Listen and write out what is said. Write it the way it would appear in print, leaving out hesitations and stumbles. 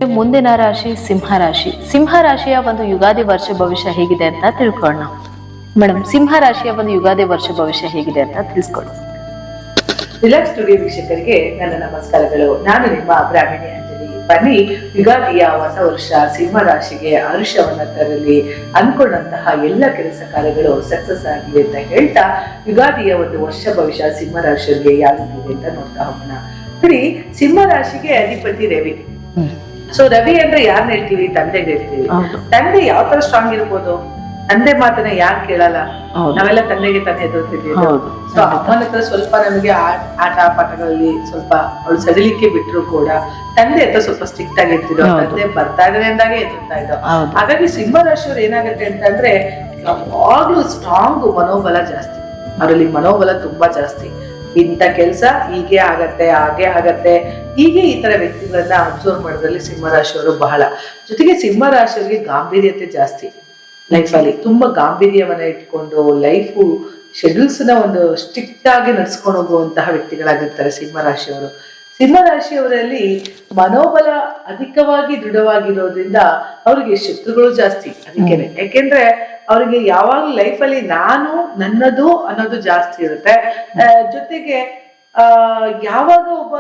ಮುಂದಿನ ರಾಶಿ ಸಿಂಹ ರಾಶಿ. ಸಿಂಹ ರಾಶಿಯ ಒಂದು ಯುಗಾದಿ ವರ್ಷ ಭವಿಷ್ಯ ಹೇಗಿದೆ ಅಂತ ತಿಳ್ಕೊಳ್ಳೋಣ. ಮೇಡಮ್, ಸಿಂಹ ರಾಶಿಯ ಒಂದು ಯುಗಾದಿ ವರ್ಷ ಭವಿಷ್ಯ ಹೇಗಿದೆ ಅಂತ ತಿಳಿಸ್ಕೊಳ್ಳಿ. ರಿಲ್ಯಾಕ್ಸ್ ಸ್ಟುಡಿಯೋ ವೀಕ್ಷಕರಿಗೆ ನನ್ನ ನಮಸ್ಕಾರಗಳು. ನಾನು ನಿಮ್ಮ ಬ್ರಾಹ್ಮಣಿ ಅಂಜಲಿ. ಬನ್ನಿ, ಯುಗಾದಿಯ ಹೊಸ ವರ್ಷ ಸಿಂಹ ರಾಶಿಗೆ ಹರ್ಷವನ್ನ ತರಲಿ, ಅನ್ಕೊಂಡಂತಹ ಎಲ್ಲ ಕೆಲಸ ಕಾರ್ಯಗಳು ಸಕ್ಸಸ್ ಆಗಿವೆ ಅಂತ ಹೇಳ್ತಾ ಯುಗಾದಿಯ ಒಂದು ವರ್ಷ ಭವಿಷ್ಯ ಸಿಂಹ ರಾಶಿಯವರಿಗೆ ಯಾವಿದೆ ಅಂತ ನೋಡ್ತಾ ಹೋಗೋಣ. ನೋಡಿ, ಸಿಂಹ ರಾಶಿಗೆ ಅಧಿಪತಿ ರವಿ. ಸೊ ರವಿ ಅಂದ್ರೆ ಯಾರನ್ನ ಹೇಳ್ತೀವಿ? ತಂದೆಗೆ ಹೇಳ್ತೀವಿ. ತಂದೆ ಯಾವ ತರ ಸ್ಟ್ರಾಂಗ್ ಇರ್ಬೋದು? ತಂದೆ ಮಾತನ್ನ ಯಾರು ಕೇಳಲ್ಲ? ನಾವೆಲ್ಲ ತಂದೆಗೆ ತಾನೇ ಎದುರ್ತಿದ್ದೀವಿ. ಸೊ ಅಮ್ಮನ ಹತ್ರ ಸ್ವಲ್ಪ ನಮಗೆ ಆಟ ಪಾಠಗಳಲ್ಲಿ ಸ್ವಲ್ಪ ಅವಳು ಸಡಿಲಿಕ್ಕೆ ಬಿಟ್ರು ಕೂಡ ತಂದೆ ಹತ್ರ ಸ್ವಲ್ಪ ಸ್ಟ್ರಿಕ್ಟ್ ಆಗಿರ್ತಿದ್ರು. ತಂದೆ ಬರ್ತಾ ಇದ್ರೆ ಅಂದಾಗ ಎದುರ್ತಾ ಇದ್ದೋ. ಹಾಗಾಗಿ ಸಿಂಹ ರಾಶಿಯವ್ರು ಏನಾಗುತ್ತೆ ಅಂತಂದ್ರೆ ಯಾವಾಗ್ಲೂ ಸ್ಟ್ರಾಂಗ್ ಮನೋಬಲ ಜಾಸ್ತಿ. ಅವರಲ್ಲಿ ಮನೋಬಲ ತುಂಬಾ ಜಾಸ್ತಿ. ಇಂಥ ಕೆಲಸ ಹೀಗೆ ಆಗತ್ತೆ, ಹಾಗೆ ಆಗತ್ತೆ, ಹೀಗೆ ಈ ತರ ವ್ಯಕ್ತಿಗಳನ್ನ ಅಬ್ಸರ್ವ್ ಮಾಡೋದ್ರಲ್ಲಿ ಸಿಂಹರಾಶಿಯವರು ಬಹಳ. ಜೊತೆಗೆ ಸಿಂಹರಾಶಿಯವರಿಗೆ ಗಾಂಭೀರ್ಯತೆ ಜಾಸ್ತಿ. ಲೈಫ್ ಅಲ್ಲಿ ತುಂಬಾ ಗಾಂಭೀರ್ಯವನ್ನ ಇಟ್ಕೊಂಡು ಲೈಫು ಶೆಡ್ಯೂಲ್ಸ್ ನ ಒಂದು ಸ್ಟ್ರಿಕ್ಟ್ ಆಗಿ ನಡ್ಸ್ಕೊಂಡು ಹೋಗುವಂತಹ ವ್ಯಕ್ತಿಗಳಾಗಿರ್ತಾರೆ ಸಿಂಹರಾಶಿಯವರು. ಸಿಂಹರಾಶಿಯವರಲ್ಲಿ ಮನೋಬಲ ಅಧಿಕವಾಗಿ ದೃಢವಾಗಿರೋದ್ರಿಂದ ಅವ್ರಿಗೆ ಶತ್ರುಗಳು ಜಾಸ್ತಿ. ಅದಕ್ಕೇನೆ, ಯಾಕೆಂದ್ರೆ ಅವ್ರಿಗೆ ಯಾವಾಗ್ಲೂ ಲೈಫ್ ಅಲ್ಲಿ ನಾನು ನನ್ನದು ಅನ್ನೋದು ಜಾಸ್ತಿ ಇರುತ್ತೆ. ಜೊತೆಗೆ ಯಾವಾಗ ಒಬ್ಬ